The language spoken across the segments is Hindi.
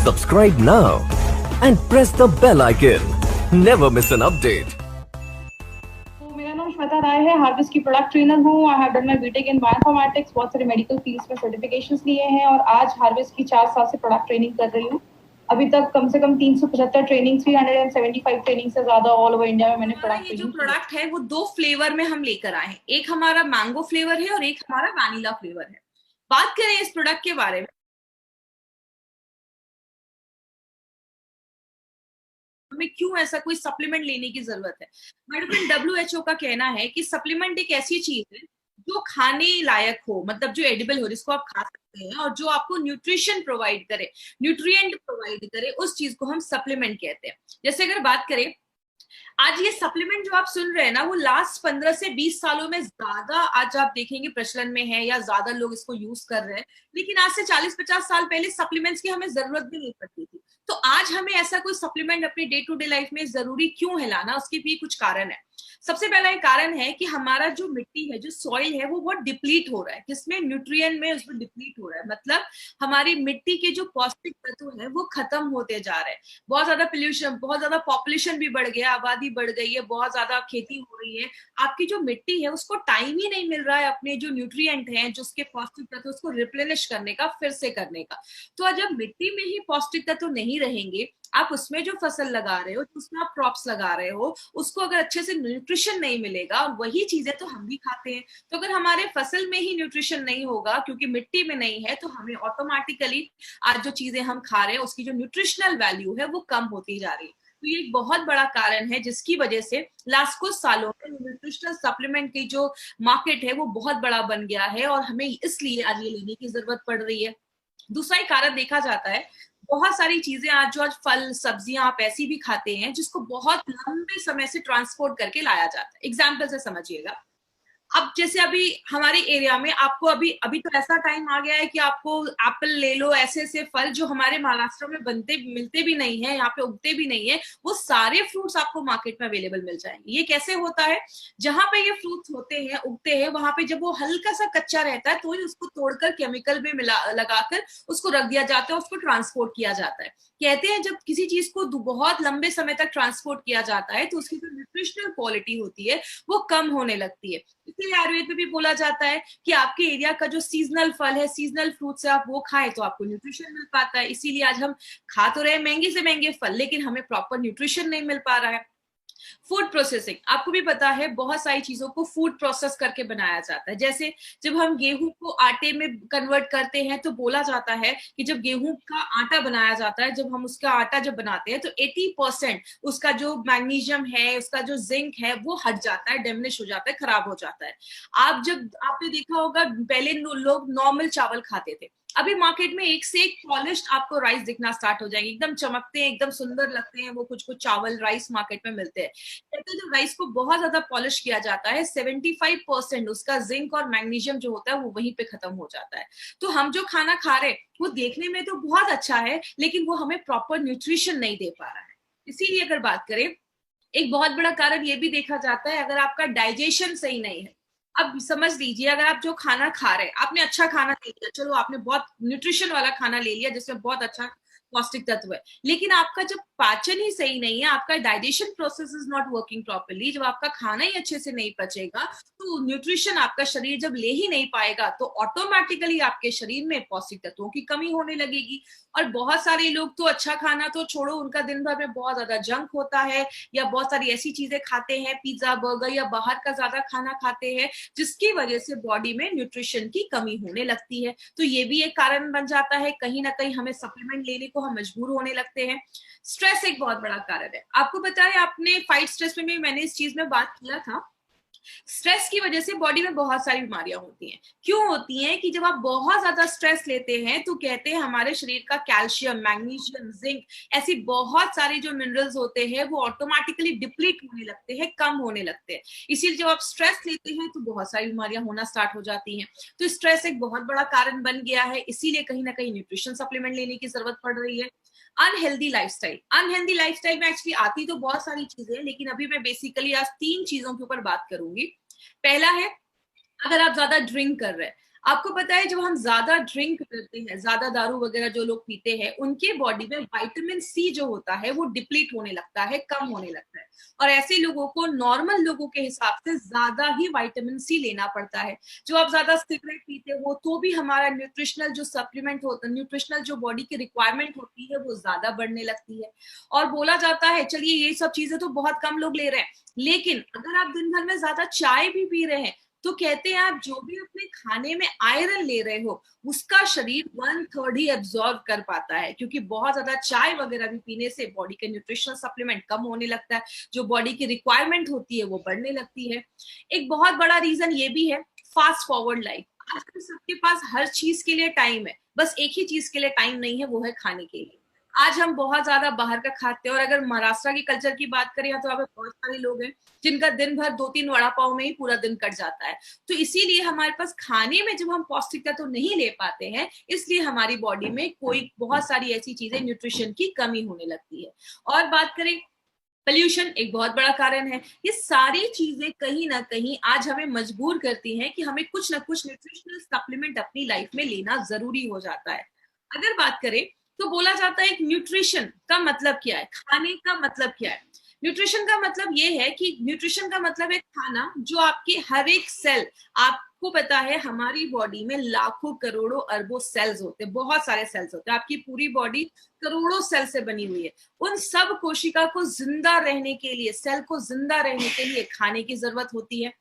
Subscribe now and press the bell icon. Never miss an update. मेरा नाम श्वेता राय है, हार्वेस्ट की प्रोडक्ट ट्रेनर हूँ। I have done my BTech in bioinformatics, बहुत सारे मेडिकल फील्ड्स में सर्टिफिकेशंस लिए हैं और आज हार्वेस्ट की 4 साल से प्रोडक्ट ट्रेनिंग कर रही हूँ। अभी तक कम से कम 375 ट्रेनिंग, 375 ट्रेनिंग से ज्यादा ऑल ओवर इंडिया में मैंने प्रोडक्ट ये जो प्रोडक्ट है वो 2 फ्लेवर में हम लेकर आए हैं। एक हमारा मैंगो फ्लेवर है और एक हमारा वैनिला फ्लेवर है। बात करें इस प्रोडक्ट के बारे में, हमें क्यों ऐसा कोई सप्लीमेंट लेने की जरूरत है। मेडिकल WHO का कहना है कि सप्लीमेंट एक ऐसी चीज है जो खाने लायक हो, मतलब जो एडिबल हो, जिसको आप खा सकते हैं और जो आपको न्यूट्रिशन प्रोवाइड करे, न्यूट्रिएंट प्रोवाइड करे, उस चीज को हम सप्लीमेंट कहते हैं। जैसे अगर बात करें, आज ये सप्लीमेंट जो आप सुन रहे हैं ना, वो लास्ट 15 से 20 सालों में ज्यादा आज आप देखेंगे प्रचलन में है या ज्यादा लोग इसको यूज कर रहे हैं। लेकिन आज से 40-50 साल पहले सप्लीमेंट्स की हमें जरूरत भी नहीं पड़ती थी। तो आज हमें ऐसा कोई सप्लीमेंट अपनी डे टू डे लाइफ में जरूरी क्यों है लाना, उसके भी कुछ कारण है। सबसे पहला एक कारण है कि हमारा जो मिट्टी है, जो सॉइल है, वो बहुत डिप्लीट हो रहा है। किसमें? न्यूट्रिएंट में उसमें डिप्लीट हो रहा है। मतलब हमारी मिट्टी के जो पौष्टिक तत्व है वो खत्म होते जा रहे हैं। बहुत ज्यादा पोल्यूशन, बहुत ज्यादा पॉपुलेशन भी बढ़ गया, आबादी बढ़ गई है, बहुत ज्यादा खेती हो रही है। आपकी जो मिट्टी है उसको टाइम ही नहीं मिल रहा है अपने जो न्यूट्रिएंट हैं, जो उसके पौष्टिक तत्व, उसको रिप्लेनिश करने का, फिर से करने का। तो जब मिट्टी में ही पौष्टिक तत्व नहीं रहेंगे, आप उसमें जो फसल लगा रहे हो, उसमें आप क्रॉप्स लगा रहे हो, उसको अगर अच्छे से न्यूट्रिशन नहीं मिलेगा, और वही चीजें तो हम भी खाते हैं, तो अगर हमारे फसल में ही न्यूट्रिशन नहीं होगा क्योंकि मिट्टी में नहीं है, तो हमें ऑटोमेटिकली आज जो चीजें हम खा रहे हैं उसकी जो न्यूट्रिशनल वैल्यू है वो कम होती जा रही है। तो ये एक बहुत बड़ा कारण है जिसकी वजह से लास्ट कुछ सालों में न्यूट्रिशनल सप्लीमेंट की जो मार्केट है वो बहुत बड़ा बन गया है और हमें इसलिए आज ये लेने की जरूरत पड़ रही है। दूसरा एक कारण देखा जाता है, बहुत सारी चीजें आज जो आज फल सब्जियां आप ऐसी भी खाते हैं जिसको बहुत लंबे समय से ट्रांसपोर्ट करके लाया जाता है। एग्जाम्पल से समझिएगा, अब जैसे अभी हमारे एरिया में आपको अभी अभी तो ऐसा टाइम आ गया है कि आपको एप्पल ले लो, ऐसे ऐसे फल जो हमारे महाराष्ट्र में बनते मिलते भी नहीं है, यहाँ पे उगते भी नहीं है, वो सारे फ्रूट्स आपको मार्केट में अवेलेबल मिल जाएंगे। ये कैसे होता है? जहां पे ये फ्रूट्स होते हैं, उगते हैं, वहां पे जब वो हल्का सा कच्चा रहता है तो ही उसको तोड़कर केमिकल में मिला लगाकर उसको रख दिया जाता है, उसको ट्रांसपोर्ट किया जाता है। कहते हैं जब किसी चीज को बहुत लंबे समय तक ट्रांसपोर्ट किया जाता है तो उसकी जो न्यूट्रिशनल क्वालिटी होती है वो कम होने लगती है। इसलिए आयुर्वेद में भी बोला जाता है कि आपके एरिया का जो सीजनल फल है, सीजनल फ्रूट्स है, आप वो खाएं तो आपको न्यूट्रिशन मिल पाता है। इसीलिए आज हम खा तो रहे महंगे से महंगे फल, लेकिन हमें प्रॉपर न्यूट्रिशन नहीं मिल पा रहा है। फूड प्रोसेसिंग, आपको भी पता है बहुत सारी चीजों को फूड प्रोसेस करके बनाया जाता है। जैसे जब हम गेहूं को आटे में कन्वर्ट करते हैं तो बोला जाता है कि जब गेहूं का आटा बनाया जाता है, जब हम उसका आटा जब बनाते हैं तो 80% उसका जो मैग्नीशियम है, उसका जो जिंक है वो हट जाता है, डिमिनिश हो जाता है, खराब हो जाता है। आप जब आपने देखा होगा पहले लोग नॉर्मल चावल खाते थे, अभी मार्केट में एक से एक पॉलिश्ड आपको राइस दिखना स्टार्ट हो जाएंगे, एकदम चमकते हैं, एकदम सुंदर लगते हैं वो कुछ कुछ चावल राइस मार्केट में मिलते हैं। कहते हैं जब राइस को बहुत ज्यादा पॉलिश किया जाता है, 75% उसका जिंक और मैग्नीशियम जो होता है वो वहीं पे खत्म हो जाता है। तो हम जो खाना खा रहे हैं वो देखने में तो बहुत अच्छा है, लेकिन वो हमें प्रॉपर न्यूट्रिशन नहीं दे पा रहा है। इसीलिए अगर बात करें, एक बहुत बड़ा कारण ये भी देखा जाता है, अगर आपका डाइजेशन सही नहीं है। अब समझ लीजिए, अगर आप जो खाना खा रहे हैं, आपने अच्छा खाना ले लिया, चलो आपने बहुत न्यूट्रिशन वाला खाना ले लिया जिसमें बहुत अच्छा पौष्टिक तत्व है, लेकिन आपका जब पाचन ही सही नहीं है, आपका digestion process is not working properly, जब आपका खाना ही अच्छे से नहीं पचेगा तो न्यूट्रिशन आपका शरीर जब ले ही नहीं पाएगा तो ऑटोमेटिकली आपके शरीर में पौष्टिक तत्वों की कमी होने लगेगी। और बहुत सारे लोग तो अच्छा खाना तो छोड़ो, उनका दिन भर में बहुत ज्यादा जंक होता है या बहुत सारी ऐसी चीजें खाते हैं, पिज्जा बर्गर या बाहर का ज्यादा खाना खाते हैं, जिसकी वजह से बॉडी में न्यूट्रिशन की कमी होने लगती है। तो ये भी एक कारण बन जाता है, कहीं ना कहीं हमें सप्लीमेंट लेने को हम मजबूर होने लगते हैं। स्ट्रेस एक बहुत बड़ा कारण है। आपको पता है, आपने फाइट स्ट्रेस में भी मैंने इस चीज में बात किया था, स्ट्रेस की वजह से बॉडी में बहुत सारी बीमारियां होती हैं। क्यों होती हैं? कि जब आप बहुत ज्यादा स्ट्रेस लेते हैं तो कहते हैं हमारे शरीर का कैल्शियम, मैग्नीशियम, जिंक, ऐसी बहुत सारे जो मिनरल्स होते हैं वो ऑटोमेटिकली डिप्लीट होने लगते हैं, कम होने लगते हैं। इसीलिए जब आप स्ट्रेस लेते हैं तो बहुत सारी बीमारियां होना स्टार्ट हो जाती हैं। तो स्ट्रेस एक बहुत बड़ा कारण बन गया है, इसीलिए कहीं ना कहीं न्यूट्रिशन सप्लीमेंट लेने की जरूरत पड़ रही है। अनहेल्दी लाइफस्टाइल, अनहेल्दी लाइफस्टाइल में एक्चुअली आती तो बहुत सारी चीजें, लेकिन अभी मैं बेसिकली आज 3 चीजों के ऊपर बात करूंगी। पहला है, अगर आप ज्यादा ड्रिंक कर रहे हैं, आपको पता है जब हम ज्यादा ड्रिंक करते हैं, ज्यादा दारू वगैरह जो लोग पीते हैं, उनके बॉडी में विटामिन सी जो होता है वो डिप्लीट होने लगता है, कम होने लगता है। और ऐसे लोगों को नॉर्मल लोगों के हिसाब से ज्यादा ही विटामिन सी लेना पड़ता है। जो आप ज्यादा सिगरेट पीते हो तो भी हमारा न्यूट्रिशनल जो सप्लीमेंट होता है, न्यूट्रिशनल जो बॉडी की रिक्वायरमेंट होती है वो ज्यादा बढ़ने लगती है। और बोला जाता है चलिए ये सब चीजें तो बहुत कम लोग ले रहे हैं, लेकिन अगर आप दिन भर में ज्यादा चाय भी पी रहे हैं तो कहते हैं आप जो भी अपने खाने में आयरन ले रहे हो उसका शरीर 1/3 ही एब्जॉर्ब कर पाता है, क्योंकि बहुत ज्यादा चाय वगैरह भी पीने से बॉडी के न्यूट्रिशनल सप्लीमेंट कम होने लगता है, जो बॉडी की रिक्वायरमेंट होती है वो बढ़ने लगती है। एक बहुत बड़ा रीजन ये भी है फास्ट फॉरवर्ड लाइफ। आजकल सबके पास हर चीज के लिए टाइम है, बस एक ही चीज के लिए टाइम नहीं है, वो है खाने के लिए। आज हम बहुत ज्यादा बाहर का खाते हैं, और अगर महाराष्ट्र की कल्चर की बात करें तो यहाँ पे बहुत सारे लोग हैं जिनका दिन भर 2-3 वड़ा पाव में ही पूरा दिन कट जाता है। तो इसीलिए हमारे पास खाने में जब हम पौष्टिकता तो नहीं ले पाते हैं, इसलिए हमारी बॉडी में कोई बहुत सारी ऐसी चीजें न्यूट्रिशन की कमी होने लगती है। और बात करें पोल्यूशन, एक बहुत बड़ा कारण है। ये सारी चीजें कहीं ना कहीं आज हमें मजबूर करती हैं कि हमें कुछ ना कुछ न्यूट्रिशनल सप्लीमेंट अपनी लाइफ में लेना जरूरी हो जाता है। अगर बात करें तो बोला जाता है कि न्यूट्रिशन का मतलब क्या है, खाने का मतलब क्या है। न्यूट्रिशन का मतलब ये है कि न्यूट्रिशन का मतलब है खाना जो आपके हर एक सेल, आपको पता है हमारी बॉडी में लाखों करोड़ों अरबों सेल्स होते हैं, बहुत सारे सेल्स होते हैं, आपकी पूरी बॉडी करोड़ों सेल से बनी हुई है। उन सब कोशिका को जिंदा रहने के लिए, सेल को जिंदा रहने के लिए खाने की जरूरत होती है।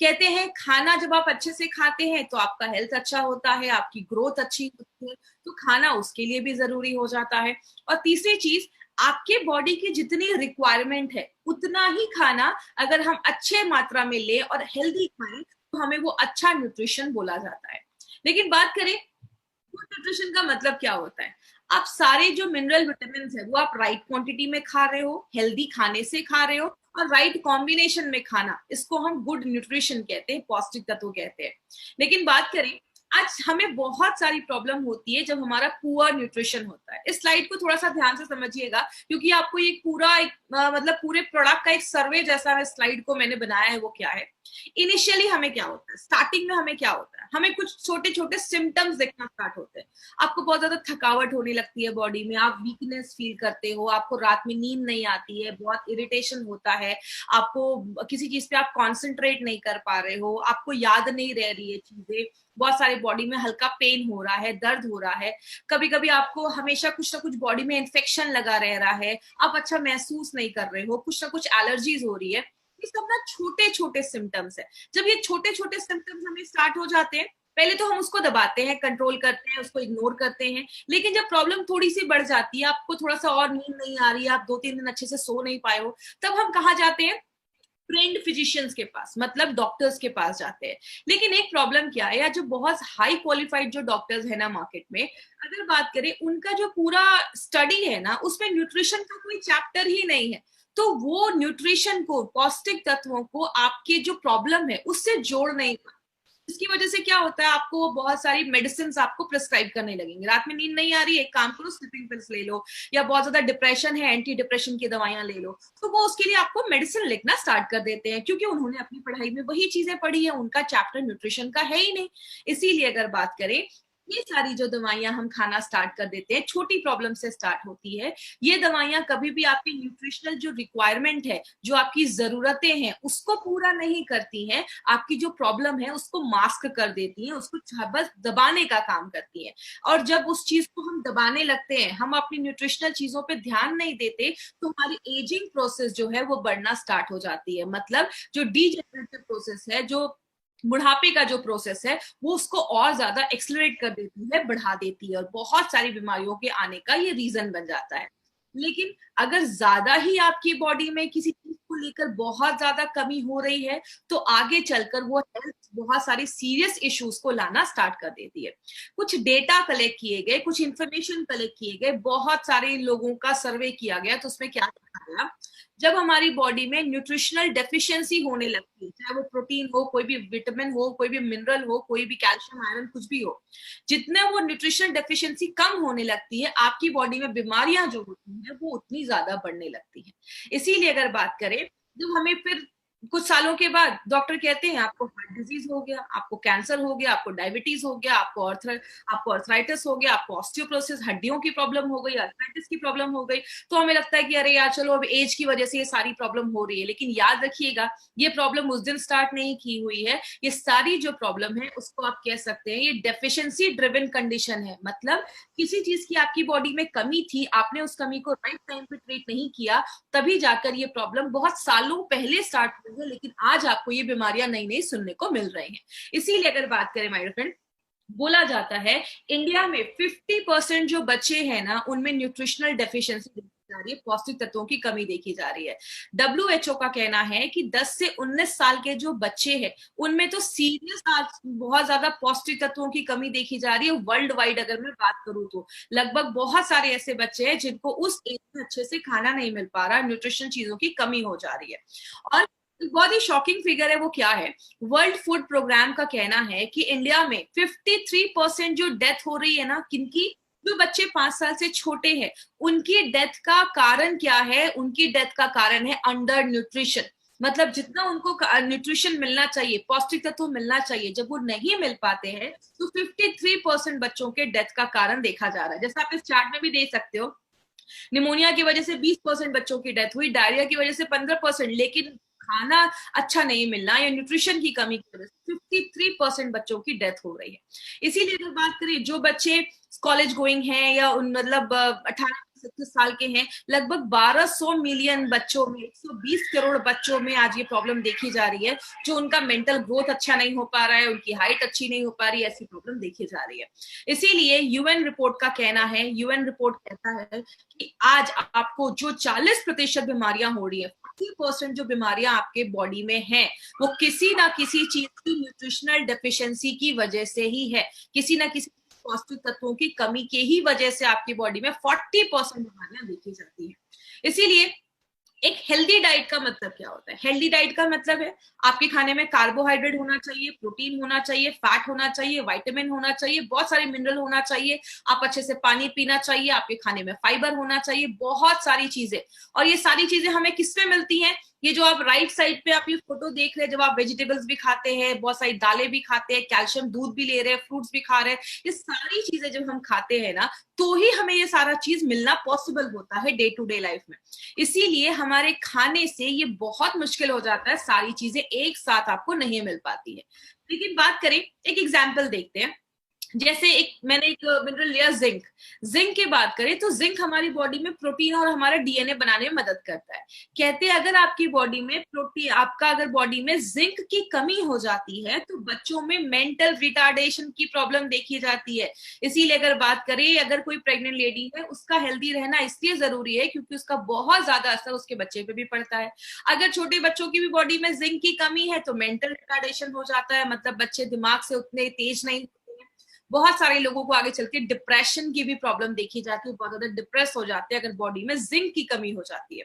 कहते हैं खाना जब आप अच्छे से खाते हैं तो आपका हेल्थ अच्छा होता है, आपकी ग्रोथ अच्छी होती है, तो खाना उसके लिए भी जरूरी हो जाता है। और तीसरी चीज, आपके बॉडी की जितनी रिक्वायरमेंट है उतना ही खाना अगर हम अच्छे मात्रा में ले और हेल्दी खाएं तो हमें वो अच्छा न्यूट्रिशन बोला जाता है। लेकिन बात करें गुड न्यूट्रिशन का मतलब क्या होता है, आप सारे जो मिनरल विटामिन है वो आप राइट क्वांटिटी में खा रहे हो, हेल्दी खाने से खा रहे हो, और राइट कॉम्बिनेशन में खाना, इसको हम गुड न्यूट्रिशन कहते हैं, पौष्टिक तत्व कहते हैं। लेकिन बात करें आज हमें बहुत सारी प्रॉब्लम होती है जब हमारा पुअर न्यूट्रिशन होता है। इस स्लाइड को थोड़ा सा ध्यान से समझिएगा, क्योंकि आपको ये पूरा मतलब पूरे प्रोडक्ट का एक सर्वे जैसा है स्लाइड को मैंने बनाया है। वो क्या है, इनिशियली हमें क्या होता है, स्टार्टिंग में हमें क्या होता है, हमें कुछ छोटे छोटे सिम्टम्स दिखना स्टार्ट होते हैं। आपको बहुत ज्यादा थकावट होने लगती है बॉडी में, आप वीकनेस फील करते हो, आपको रात में नींद नहीं आती है, बहुत इरिटेशन होता है, आपको किसी चीज पे आप कॉन्सेंट्रेट नहीं कर पा रहे हो, आपको याद नहीं रह रही है चीजें, बहुत सारे बॉडी में हल्का पेन हो रहा है, दर्द हो रहा है, कभी कभी आपको हमेशा कुछ ना कुछ बॉडी में इन्फेक्शन लगा रह रहा है, आप अच्छा महसूस नहीं कर रहे हो, कुछ ना कुछ एलर्जीज हो रही है। ये सब ना छोटे छोटे सिम्टम्स है। जब ये छोटे छोटे सिम्टम्स हमें स्टार्ट हो जाते हैं, पहले तो हम उसको दबाते हैं, कंट्रोल करते हैं, उसको इग्नोर करते हैं, लेकिन जब प्रॉब्लम थोड़ी सी बढ़ जाती है, आपको थोड़ा सा और नींद नहीं आ रही है, आप 2-3 दिन अच्छे से सो नहीं पाए हो, तब हम कहाँ जाते हैं, ट्रेंड फिजिशियंस के पास, मतलब डॉक्टर्स के पास जाते हैं। लेकिन एक प्रॉब्लम क्या है, या जो बहुत हाई क्वालिफाइड जो डॉक्टर्स है ना मार्केट में, अगर बात करें उनका जो पूरा स्टडी है ना उसमें न्यूट्रिशन का कोई चैप्टर ही नहीं है। तो वो न्यूट्रिशन को, पौष्टिक तत्वों को आपके जो प्रॉब्लम है उससे जोड़ नहीं पाते। इसकी वजह से क्या होता है, आपको बहुत सारी मेडिसिन आपको प्रिस्क्राइब करने लगेंगे। रात में नींद नहीं आ रही है, एक काम करो स्लीपिंग पिल्स ले लो, या बहुत ज्यादा डिप्रेशन है एंटी डिप्रेशन की दवाइयां ले लो, तो वो उसके लिए आपको मेडिसिन लिखना स्टार्ट कर देते हैं, क्योंकि उन्होंने अपनी पढ़ाई में वही चीजें पढ़ी है, उनका चैप्टर न्यूट्रिशन का है ही नहीं। इसीलिए अगर बात करें, ये सारी जो दवाइयां हम खाना स्टार्ट कर देते हैं, छोटी प्रॉब्लम से स्टार्ट होती है। ये दवाइयां कभी भी आपकी न्यूट्रिशनल जो रिक्वायरमेंट है, जो आपकी जरूरतें हैं उसको पूरा नहीं करती हैं, आपकी जो प्रॉब्लम है उसको मास्क कर देती हैं, उसको बस दबाने का काम करती हैं। और जब उस चीज को हम दबाने लगते हैं, हम अपनी न्यूट्रिशनल चीजों पे ध्यान नहीं देते, तो हमारी एजिंग प्रोसेस जो है वो बढ़ना स्टार्ट हो जाती है। मतलब जो डीजेनरेटिव प्रोसेस है, जो बुढ़ापे का जो प्रोसेस है, वो उसको और ज्यादा एक्सलरेट कर देती है, बढ़ा देती है, और बहुत सारी बीमारियों के आने का ये रीजन बन जाता है। लेकिन अगर ज्यादा ही आपकी बॉडी में किसी चीज को लेकर बहुत ज्यादा कमी हो रही है, तो आगे चलकर वो हेल्थ बहुत सारी सीरियस इश्यूज को लाना स्टार्ट कर देती है। कुछ डेटा कलेक्ट किए गए, कुछ इंफॉर्मेशन कलेक्ट किए गए, बहुत सारे लोगों का सर्वे किया गया, तो उसमें क्या देखा गया, जब हमारी बॉडी में न्यूट्रिशनल डेफिशिएंसी होने लगती है, चाहे वो प्रोटीन हो, कोई भी विटामिन हो, कोई भी मिनरल हो, कोई भी कैल्शियम आयरन कुछ भी हो, जितने वो न्यूट्रिशनल डेफिशिएंसी कम होने लगती है, आपकी बॉडी में बीमारियां जो होती हैं वो उतनी ज्यादा बढ़ने लगती हैं। इसीलिए अगर बात करें, जब हमें फिर कुछ सालों के बाद डॉक्टर कहते हैं आपको हार्ट डिजीज हो गया, आपको कैंसर हो गया, आपको डायबिटीज हो गया, आपको अर्थराइटिस हो गया, आपको ऑस्टियोपोरोसिस हड्डियों की प्रॉब्लम हो गई, अर्थराइटिस की प्रॉब्लम हो गई। तो हमें लगता है कि अरे यार चलो अब एज की वजह से ये सारी प्रॉब्लम हो रही है, लेकिन याद रखिएगा ये प्रॉब्लम उस दिन स्टार्ट नहीं की हुई है। ये सारी जो प्रॉब्लम है उसको आप कह सकते हैं ये डेफिशिएंसी ड्रिवन कंडीशन है। मतलब किसी चीज की आपकी बॉडी में कमी थी, आपने उस कमी को राइट टाइम पे ट्रीट नहीं किया, तभी जाकर ये प्रॉब्लम बहुत सालों पहले स्टार्ट हुई है, लेकिन आज आपको ये बीमारियां नई नई सुनने को मिल रही हैं। इसीलिए अगर बात करें माय फ्रेंड, बोला जाता है इंडिया में 50% जो बच्चे हैं ना उनमें न्यूट्रिशनल डेफिशिएंसी देखी जा रही है, पौष्टिक तत्वों की कमी देखी जा रही है। WHO का कहना है कि 10 से 19 साल के जो बच्चे हैं उनमें तो सीरियस बहुत ज्यादा पौष्टिक तत्वों की कमी देखी जा रही है। वर्ल्ड वाइड अगर मैं बात करूं तो लगभग बहुत सारे ऐसे बच्चे हैं जिनको उस एज में अच्छे से खाना नहीं मिल पा रहा, न्यूट्रिशन चीजों की कमी हो जा रही है। और बहुत ही शॉकिंग फिगर है, वो क्या है, वर्ल्ड फूड प्रोग्राम का कहना है कि इंडिया में 53% जो डेथ हो रही है ना, किनकी, जो बच्चे 5 साल से छोटे हैं, उनकी डेथ का कारण क्या है, उनकी डेथ का कारण है अंडर न्यूट्रिशन। मतलब जितना उनको न्यूट्रिशन मिलना चाहिए, पौष्टिक तत्व मिलना चाहिए, जब वो नहीं मिल पाते हैं तो 53% बच्चों के डेथ का कारण देखा जा रहा है। जैसा आप इस चार्ट में भी देख सकते हो, निमोनिया की वजह से 20% बच्चों की डेथ हुई, डायरिया की वजह से 15%, लेकिन खाना अच्छा नहीं मिलना या न्यूट्रिशन की कमी की वजह से 53% बच्चों की डेथ हो रही है। इसीलिए अगर बात करें जो बच्चे कॉलेज गोइंग हैं या उन मतलब 18 से 27 साल के हैं, लगभग 1200 मिलियन बच्चों में, 120 करोड़ बच्चों में आज ये प्रॉब्लम देखी जा रही है, जो उनका मेंटल ग्रोथ अच्छा नहीं हो पा रहा है, उनकी हाइट अच्छी नहीं हो पा रही है, ऐसी प्रॉब्लम देखी जा रही है। इसीलिए यूएन रिपोर्ट का कहना है, यूएन रिपोर्ट कहता है कि आज आपको जो 40% बीमारियां हो रही है, 40% जो बीमारियां आपके बॉडी में हैं, वो किसी ना किसी चीज की न्यूट्रिशनल डेफिशिएंसी की वजह से ही है, किसी ना किसी पौष्टिक तत्वों की कमी के ही वजह से आपकी बॉडी में 40% बीमारियां देखी जाती है। इसीलिए एक हेल्दी डाइट का मतलब क्या होता है, हेल्दी डाइट का मतलब है आपके खाने में कार्बोहाइड्रेट होना चाहिए, प्रोटीन होना चाहिए, फैट होना चाहिए, विटामिन होना चाहिए, बहुत सारे मिनरल होना चाहिए, आप अच्छे से पानी पीना चाहिए, आपके खाने में फाइबर होना चाहिए, बहुत सारी चीजें। और ये सारी चीजें हमें किसमें मिलती हैं, ये जो आप राइट साइड पे आप ये फोटो देख रहे हैं, जब आप वेजिटेबल्स भी खाते हैं, बहुत सारी दालें भी खाते हैं, कैल्शियम दूध भी ले रहे हैं, फ्रूट्स भी खा रहे हैं, ये सारी चीजें जब हम खाते हैं ना, तो ही हमें ये सारा चीज मिलना पॉसिबल होता है डे टू डे लाइफ में। इसीलिए हमारे खाने से ये बहुत मुश्किल हो जाता है, सारी चीजें एक साथ आपको नहीं मिल पाती है। लेकिन बात करें, एक एग्जाम्पल देखते हैं, जैसे मैंने एक मिनरल लिया जिंक। जिंक की बात करें तो जिंक हमारी बॉडी में प्रोटीन और हमारा डीएनए बनाने में मदद करता है। कहते हैं अगर आपकी बॉडी में अगर बॉडी में जिंक की कमी हो जाती है तो बच्चों में मेंटल रिटार्डेशन की प्रॉब्लम देखी जाती है। इसीलिए अगर बात करें, अगर कोई प्रेग्नेंट लेडी है, उसका हेल्दी रहना इसलिए जरूरी है क्योंकि उसका बहुत ज्यादा असर उसके बच्चे पे भी पड़ता है। अगर छोटे बच्चों की भी बॉडी में जिंक की कमी है तो मेंटल रिटार्डेशन हो जाता है, मतलब बच्चे दिमाग से उतने तेज नहीं, बहुत सारे लोगों को आगे चल के डिप्रेशन की भी प्रॉब्लम देखी जाती है, बहुत ज्यादा डिप्रेस हो जाते हैं अगर बॉडी में जिंक की कमी हो जाती है।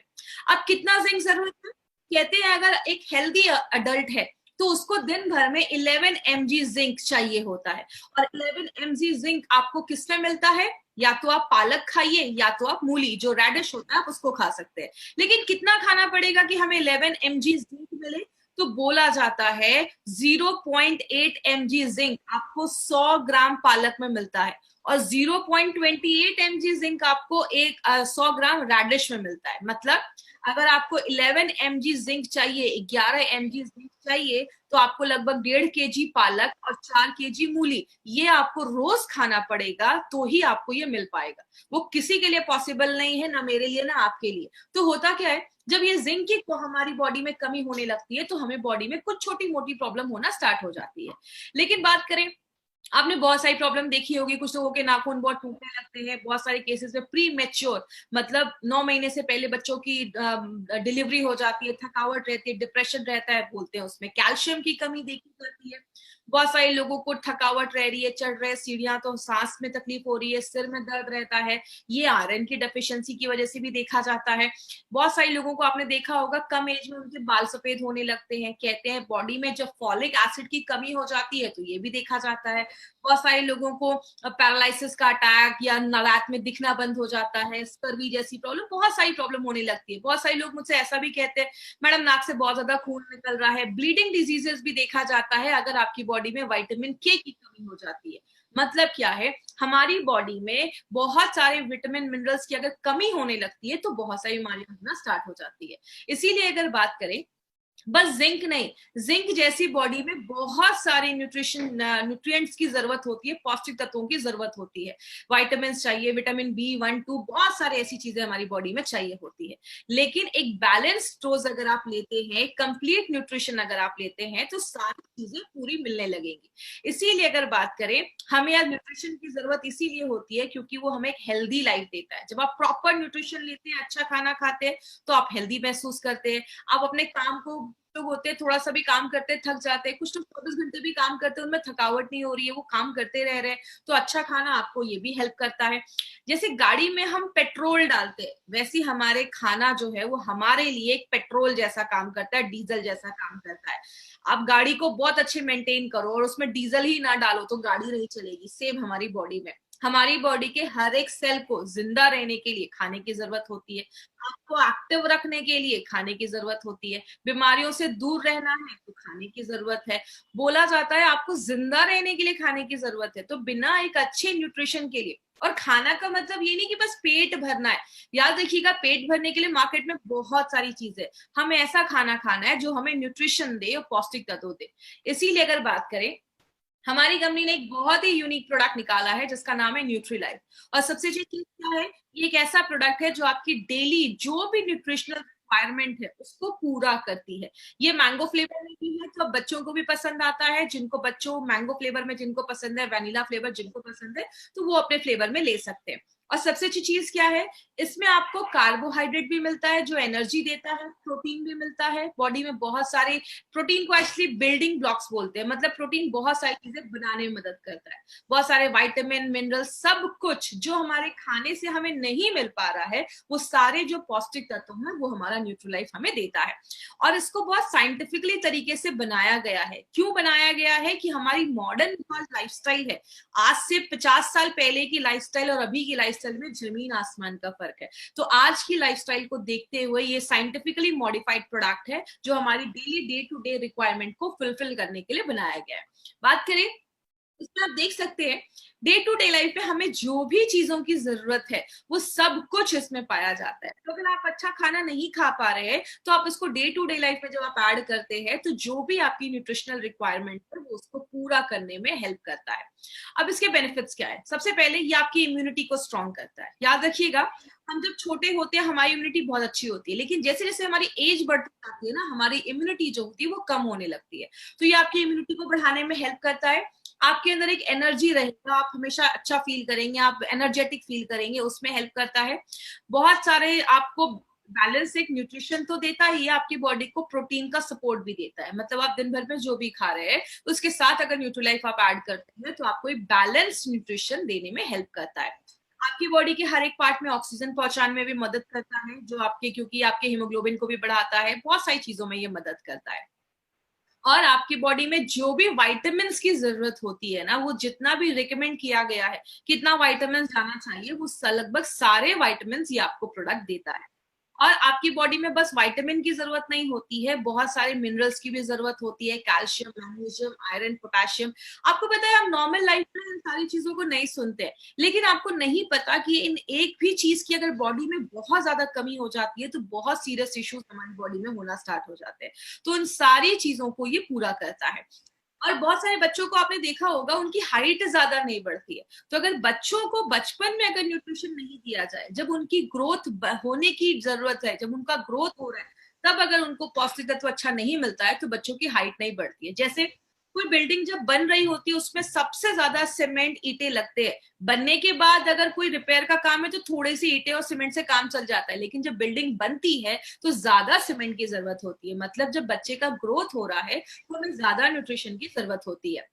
अब कितना जिंक जरूरी है, कहते हैं अगर एक हेल्दी अडल्ट है तो उसको दिन भर में 11 mg जिंक चाहिए होता है। और 11 mg जिंक आपको किसमें मिलता है, या तो आप पालक खाइए या तो आप मूली जो रेडिश होता है आप उसको खा सकते हैं। लेकिन कितना खाना पड़ेगा कि हमें 11 mg जिंक मिले, तो बोला जाता है 0.8 mg जिंक आपको 100 ग्राम पालक में मिलता है और 0.28 mg जिंक आपको 100 ग्राम रेडिश में मिलता है। मतलब अगर आपको 11 mg जिंक चाहिए, 11 mg जिंक चाहिए, तो आपको लगभग 1.5 kg पालक और 4 kg मूली ये आपको रोज खाना पड़ेगा, तो ही आपको ये मिल पाएगा। वो किसी के लिए पॉसिबल नहीं है, ना मेरे लिए ना आपके लिए। तो होता क्या है, जब ये जिंक की हमारी बॉडी में कमी होने लगती है तो हमें बॉडी में कुछ छोटी मोटी प्रॉब्लम होना स्टार्ट हो जाती है। लेकिन बात करें, आपने बहुत सारी प्रॉब्लम देखी होगी, कुछ लोगों के नाखून बहुत टूटने लगते हैं, बहुत सारे केसेस में प्री मैच्योर मतलब 9 महीने से पहले बच्चों की डिलीवरी हो जाती है, थकावट रहती है, डिप्रेशन रहता है, बोलते हैं उसमें कैल्शियम की कमी देखी जाती है। बहुत सारे लोगों को थकावट रह रही है, चढ़ रहे सीढ़ियां तो सांस में तकलीफ हो रही है, सिर में दर्द रहता है, ये आयरन की डेफिशिएंसी की वजह से भी देखा जाता है। बहुत सारे लोगों को आपने देखा होगा कम एज में उनके बाल सफेद होने लगते हैं, कहते हैं बॉडी में जब फॉलिक एसिड की कमी हो जाती है तो ये भी देखा जाता है। बहुत सारे लोगों को पैरालिसिस का अटैक या रात में दिखना बंद हो जाता है, स्कर्वी जैसी प्रॉब्लम, बहुत सारी प्रॉब्लम होने लगती है। बहुत सारे लोग मुझसे ऐसा भी कहते हैं, मैडम नाक से बहुत ज्यादा खून निकल रहा है। ब्लीडिंग डिजीजेस भी देखा जाता है अगर आपकी बॉडी में विटामिन के की कमी हो जाती है। मतलब क्या है, हमारी बॉडी में बहुत सारे विटामिन मिनरल्स की अगर कमी होने लगती है तो बहुत सारी बीमारियां होना स्टार्ट हो जाती है। इसीलिए अगर बात करें, बस जिंक नहीं, जिंक जैसी बॉडी में बहुत सारे न्यूट्रिएंट्स की जरूरत होती है, पौष्टिक तत्वों की जरूरत होती है। विटामिन चाहिए, विटामिन B1, 2, बहुत सारे ऐसी चीजें हमारी बॉडी में चाहिए होती है। लेकिन एक बैलेंस डोज अगर आप लेते हैं, कंप्लीट न्यूट्रिशन अगर आप लेते हैं, तो सारी चीजें पूरी मिलने लगेंगी। इसीलिए अगर बात करें, हमें यार न्यूट्रिशन की जरूरत इसीलिए होती है क्योंकि वो हमें एक हेल्दी लाइफ देता है। जब आप प्रॉपर न्यूट्रिशन लेते हैं, अच्छा खाना खाते हैं, तो आप हेल्दी महसूस करते हैं। आप अपने काम को, लोग होते हैं थोड़ा सा भी काम करते हैं थक जाते हैं, कुछ लोग 24 घंटे भी काम करते हैं, उनमें थकावट नहीं हो रही है, वो काम करते रह रहे हैं, तो अच्छा खाना आपको ये भी हेल्प करता है। जैसे गाड़ी में हम पेट्रोल डालते हैं, वैसे हमारे खाना जो है वो हमारे लिए एक पेट्रोल जैसा काम करता है, डीजल जैसा काम करता है। आप गाड़ी को बहुत अच्छे मेंटेन करो और उसमें डीजल ही ना डालो तो गाड़ी नहीं चलेगी। सेम हमारी बॉडी में, हमारी बॉडी के हर एक सेल को जिंदा रहने के लिए खाने की जरूरत होती है, आपको एक्टिव रखने के लिए खाने की जरूरत होती है, बीमारियों से दूर रहना है तो खाने की जरूरत है। बोला जाता है आपको जिंदा रहने के लिए खाने की जरूरत है। तो बिना एक अच्छे न्यूट्रिशन के लिए, और खाना का मतलब ये नहीं कि बस पेट भरना है, याद रखिएगा, पेट भरने के लिए मार्केट में बहुत सारी चीजें, हमें ऐसा खाना खाना है जो हमें न्यूट्रिशन दे और पौष्टिक तत्व दे। इसीलिए अगर बात करें, हमारी कंपनी ने एक बहुत ही यूनिक प्रोडक्ट निकाला है जिसका नाम है न्यूट्रीलाइफ। और सबसे अच्छी चीज क्या है, ये एक ऐसा प्रोडक्ट है जो आपकी डेली जो भी न्यूट्रिशनल रिक्वायरमेंट है उसको पूरा करती है। ये मैंगो फ्लेवर में भी है, तो अब बच्चों को भी पसंद आता है, जिनको बच्चों मैंगो फ्लेवर में जिनको पसंद है, वैनिला फ्लेवर जिनको पसंद है, तो वो अपने फ्लेवर में ले सकते हैं। और सबसे अच्छी चीज क्या है, इसमें आपको कार्बोहाइड्रेट भी मिलता है जो एनर्जी देता है, प्रोटीन भी मिलता है। बॉडी में बहुत सारे प्रोटीन को एक्चुअली बिल्डिंग ब्लॉक्स बोलते हैं, मतलब प्रोटीन बहुत सारी चीजें बनाने में मदद करता है। बहुत सारे विटामिन, मिनरल, सब कुछ जो हमारे खाने से हमें नहीं मिल पा रहा है, वो सारे जो पौष्टिक तत्व हैं वो हमारा न्यूट्रीलाइफ हमें देता है। और इसको बहुत साइंटिफिकली तरीके से बनाया गया है। क्यों बनाया गया है कि हमारी मॉडर्न लाइफस्टाइल है, आज से 50 साल पहले की लाइफस्टाइल और अभी की लाइफस्टाइल में जमीन आसमान का फर्क है। तो आज की लाइफस्टाइल को देखते हुए ये साइंटिफिकली मॉडिफाइड प्रोडक्ट है जो हमारी daily day to day requirement को फुलफिल करने के लिए बनाया गया है। बात करें, इसमें आप देख सकते हैं डे टू डे लाइफ में हमें जो भी चीजों की जरूरत है वो सब कुछ इसमें पाया जाता है। तो अगर आप अच्छा खाना नहीं खा पा रहे हैं तो आप इसको डे टू डे लाइफ में जब आप ऐड करते हैं तो जो भी आपकी न्यूट्रिशनल रिक्वायरमेंट है वो उसको पूरा करने में हेल्प करता है। अब इसके बेनिफिट्स क्या है, सबसे पहले ये आपकी इम्यूनिटी को स्ट्रॉन्ग करता है। याद रखिएगा, हम जब छोटे होते हैं हमारी इम्यूनिटी बहुत अच्छी होती है, लेकिन जैसे जैसे हमारी एज बढ़ती जाती है ना, हमारी इम्यूनिटी जो होती है वो कम होने लगती है। तो ये आपकी इम्यूनिटी को बढ़ाने में हेल्प करता है। आपके अंदर एक एनर्जी रहेगा, आप हमेशा अच्छा फील करेंगे, आप एनर्जेटिक फील करेंगे, उसमें हेल्प करता है। बहुत सारे आपको बैलेंस एक न्यूट्रिशन तो देता ही है, आपकी बॉडी को प्रोटीन का सपोर्ट भी देता है। मतलब आप दिन भर में जो भी खा रहे हैं उसके साथ अगर न्यूट्रीलाइफ आप ऐड करते हैं तो आपको एक बैलेंस न्यूट्रिशन देने में हेल्प करता है। आपकी बॉडी के हर एक पार्ट में ऑक्सीजन पहुंचाने में भी मदद करता है, जो आपके, क्योंकि आपके हीमोग्लोबिन को भी बढ़ाता है, बहुत सारी चीजों में ये मदद करता है। और आपकी बॉडी में जो भी विटामिन की जरूरत होती है ना, वो जितना भी रिकमेंड किया गया है कितना विटामिन जाना चाहिए, वो लगभग सारे विटामिन ये आपको प्रोडक्ट देता है। और आपकी बॉडी में बस विटामिन की जरूरत नहीं होती है, बहुत सारे मिनरल्स की भी जरूरत होती है, कैल्शियम, मैग्नीशियम, आयरन, पोटेशियम। आपको पता है हम नॉर्मल लाइफ में इन सारी चीजों को नहीं सुनते हैं, लेकिन आपको नहीं पता कि इन एक भी चीज की अगर बॉडी में बहुत ज्यादा कमी हो जाती है तो बहुत सीरियस इश्यूज हमारी बॉडी में होना स्टार्ट हो जाते हैं। तो इन सारी चीजों को ये पूरा करता है। और बहुत सारे बच्चों को आपने देखा होगा उनकी हाइट ज्यादा नहीं बढ़ती है। तो अगर बच्चों को बचपन में अगर न्यूट्रिशन नहीं दिया जाए, जब उनकी ग्रोथ होने की जरूरत है, जब उनका ग्रोथ हो रहा है, तब अगर उनको पौष्टिक तत्व अच्छा नहीं मिलता है तो बच्चों की हाइट नहीं बढ़ती है। जैसे कोई बिल्डिंग जब बन रही होती है उसमें सबसे ज्यादा सीमेंट, ईंटें लगते हैं। बनने के बाद अगर कोई रिपेयर का काम है तो थोड़ी सी ईंटें और सीमेंट से काम चल जाता है, लेकिन जब बिल्डिंग बनती है तो ज्यादा सीमेंट की जरूरत होती है। मतलब जब बच्चे का ग्रोथ हो रहा है तो हमें ज्यादा न्यूट्रिशन की जरूरत होती है।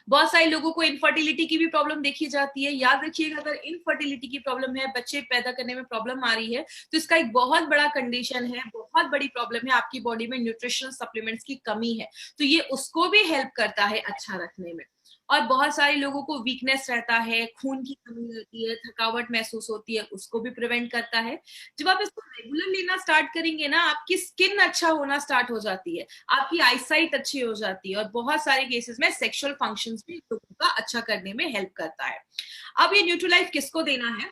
बहुत सारे लोगों को इनफर्टिलिटी की भी प्रॉब्लम देखी जाती है। याद रखिएगा, अगर इनफर्टिलिटी की प्रॉब्लम है, बच्चे पैदा करने में प्रॉब्लम आ रही है, तो इसका एक बहुत बड़ा कंडीशन है, बहुत बड़ी प्रॉब्लम है, आपकी बॉडी में न्यूट्रिशनल सप्लीमेंट्स की कमी है। तो ये उसको भी हेल्प करता है अच्छा रखने में। और बहुत सारे लोगों को वीकनेस रहता है, खून की कमी रहती है, थकावट महसूस होती है, उसको भी प्रिवेंट करता है। जब आप इसको रेगुलर लेना स्टार्ट करेंगे ना, आपकी स्किन अच्छा होना स्टार्ट हो जाती है, आपकी आईसाइट अच्छी हो जाती है, और बहुत सारे केसेस में सेक्सुअल फंक्शंस भी लोगों का अच्छा करने में हेल्प करता है। अब ये न्यूट्रीलाइफ किसको देना है?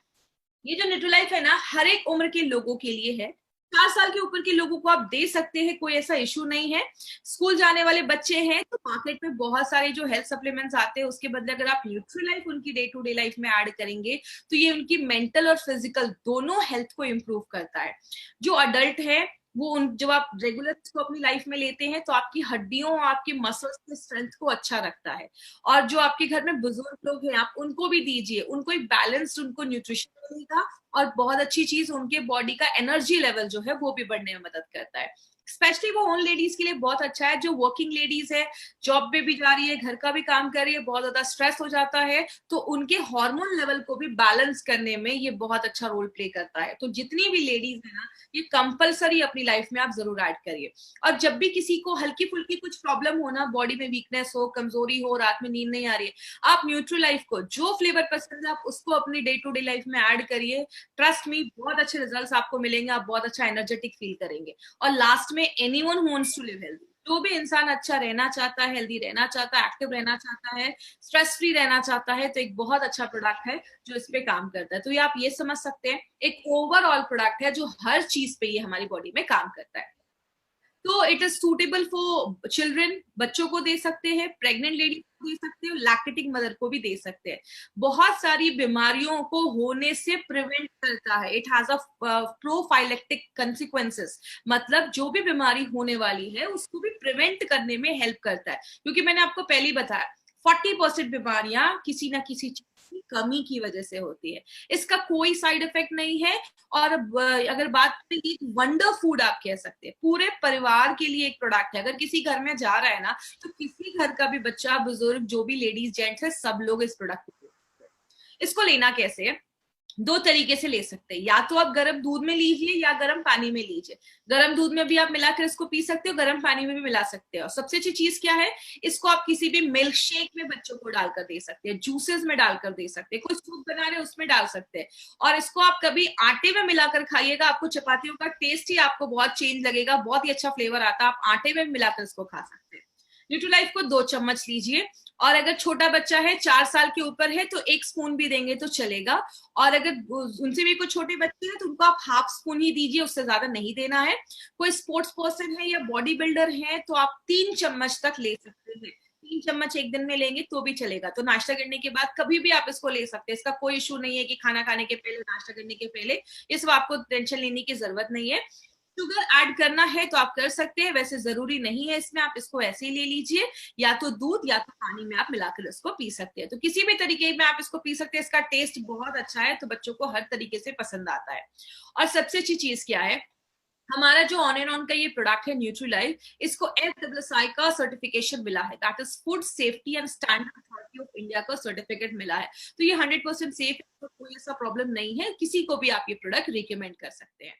ये जो न्यूट्रीलाइफ है ना, हर एक उम्र के लोगों के लिए है। 4 साल के ऊपर के लोगों को आप दे सकते हैं, कोई ऐसा इशू नहीं है। स्कूल जाने वाले बच्चे हैं तो मार्केट में बहुत सारे जो हेल्थ सप्लीमेंट्स आते हैं, उसके बदले अगर आप न्यूट्रीलाइफ उनकी डे टू डे लाइफ में ऐड करेंगे तो ये उनकी मेंटल और फिजिकल दोनों हेल्थ को इम्प्रूव करता है। जो अडल्ट है वो जब आप रेगुलर इसको अपनी लाइफ में लेते हैं तो आपकी हड्डियों और आपके मसल्स के स्ट्रेंथ को अच्छा रखता है। और जो आपके घर में बुजुर्ग लोग हैं, आप उनको भी दीजिए, उनको एक बैलेंस्ड उनको न्यूट्रिशन मिलेगा, और बहुत अच्छी चीज उनके बॉडी का एनर्जी लेवल जो है वो भी बढ़ने में मदद करता है। स्पेशली वो उन लेडीज के लिए बहुत अच्छा है जो वर्किंग लेडीज है, जॉब पे भी जा रही है, घर का भी काम कर रही है, बहुत ज्यादा स्ट्रेस हो जाता है, तो उनके हार्मोन लेवल को भी बैलेंस करने में ये बहुत अच्छा रोल प्ले करता है। तो जितनी भी लेडीज है ना, ये कंपलसरी अपनी लाइफ में आप जरूर ऐड करिए। और जब भी किसी को हल्की फुल्की कुछ प्रॉब्लम हो ना, बॉडी में वीकनेस हो, कमजोरी हो, रात में नींद नहीं आ रही है, आप न्यूट्रीलाइफ को जो फ्लेवर पसंद है आप उसको अपनी डे टू डे लाइफ में ऐड करिए। ट्रस्ट मी, बहुत अच्छे रिजल्ट्स आपको मिलेंगे, आप बहुत अच्छा एनर्जेटिक फील करेंगे। और लास्ट में anyone who wants to live healthy, जो भी इंसान अच्छा रहना चाहता है, हेल्दी रहना चाहता है, एक्टिव रहना चाहता है, स्ट्रेस फ्री रहना चाहता है, तो एक बहुत अच्छा प्रोडक्ट है जो इस पे काम करता है। तो ये आप ये समझ सकते हैं, एक ओवरऑल प्रोडक्ट है जो हर चीज पे ये हमारी बॉडी में काम करता है। तो it is suitable for children, बच्चों को दे सकते हैं, प्रेग्नेंट लेडी को दे सकते हैं, लैक्टेटिंग मदर को भी दे सकते हैं। बहुत सारी बीमारियों को होने से प्रिवेंट करता है। It has a prophylactic consequences, मतलब जो भी बीमारी होने वाली है उसको भी प्रिवेंट करने में हेल्प करता है। क्योंकि मैंने आपको पहले ही बताया 40% बीमारियां किसी ना किसी चीज की कमी की वजह से होती है। इसका कोई साइड इफेक्ट नहीं है। और अगर बात करें, वंडर फूड आप कह सकते हैं, पूरे परिवार के लिए एक प्रोडक्ट है। अगर किसी घर में जा रहा है ना, तो किसी घर का भी बच्चा, बुजुर्ग, जो भी लेडीज जेंट्स है, सब लोग इस प्रोडक्ट को। इसको लेना कैसे है? 2 तरीके से ले सकते हैं, या तो आप गर्म दूध में लीजिए या गर्म पानी में लीजिए। गर्म दूध में भी आप मिलाकर इसको पी सकते हो, गर्म पानी में भी मिला सकते हो। और सबसे अच्छी चीज क्या है, इसको आप किसी भी मिल्क शेक में बच्चों को डालकर दे सकते हैं, जूसेस में डालकर दे सकते हैं, कोई सूप बना रहे उसमें डाल सकते हैं। और इसको आप कभी आटे में मिलाकर खाइएगा, आपको चपातियों का टेस्ट ही आपको बहुत चेंज लगेगा, बहुत ही अच्छा फ्लेवर आता है। आप आटे में मिलाकर इसको खा सकते हैं। न्यूट्रीलाइफ को 2 चम्मच लीजिए, और अगर छोटा बच्चा है, 4 साल के ऊपर है, तो 1 स्पून भी देंगे तो चलेगा। और अगर उनसे भी कुछ छोटे बच्चे हैं तो उनको आप हाफ स्पून ही दीजिए, उससे ज्यादा नहीं देना है। कोई स्पोर्ट्स पर्सन है या बॉडी बिल्डर है तो आप 3 चम्मच तक ले सकते हैं। 3 चम्मच एक दिन में लेंगे तो भी चलेगा। तो नाश्ता करने के बाद कभी भी आप इसको ले सकते हैं, इसका कोई इशू नहीं है कि खाना खाने के पहले, नाश्ता करने के पहले। इस आपको टेंशन लेने की जरूरत नहीं है। शुगर ऐड करना है तो आप कर सकते हैं, वैसे जरूरी नहीं है इसमें, आप इसको ऐसे ही ले लीजिए, या तो दूध या तो पानी में आप मिलाकर इसको पी सकते हैं। तो किसी भी तरीके में आप इसको पी सकते हैं। इसका टेस्ट बहुत अच्छा है, तो बच्चों को हर तरीके से पसंद आता है। और सबसे अच्छी चीज क्या है, हमारा जो ऑन एंड ऑन का ये प्रोडक्ट है न्यूट्रीलाइफ, इसको FSSAI का सर्टिफिकेशन मिला है, that is food safety and standard authority of India का सर्टिफिकेट मिला है। तो ये 100% सेफ है, तो कोई ऐसा प्रॉब्लम नहीं है, किसी को भी आप ये प्रोडक्ट रिकमेंड कर सकते हैं।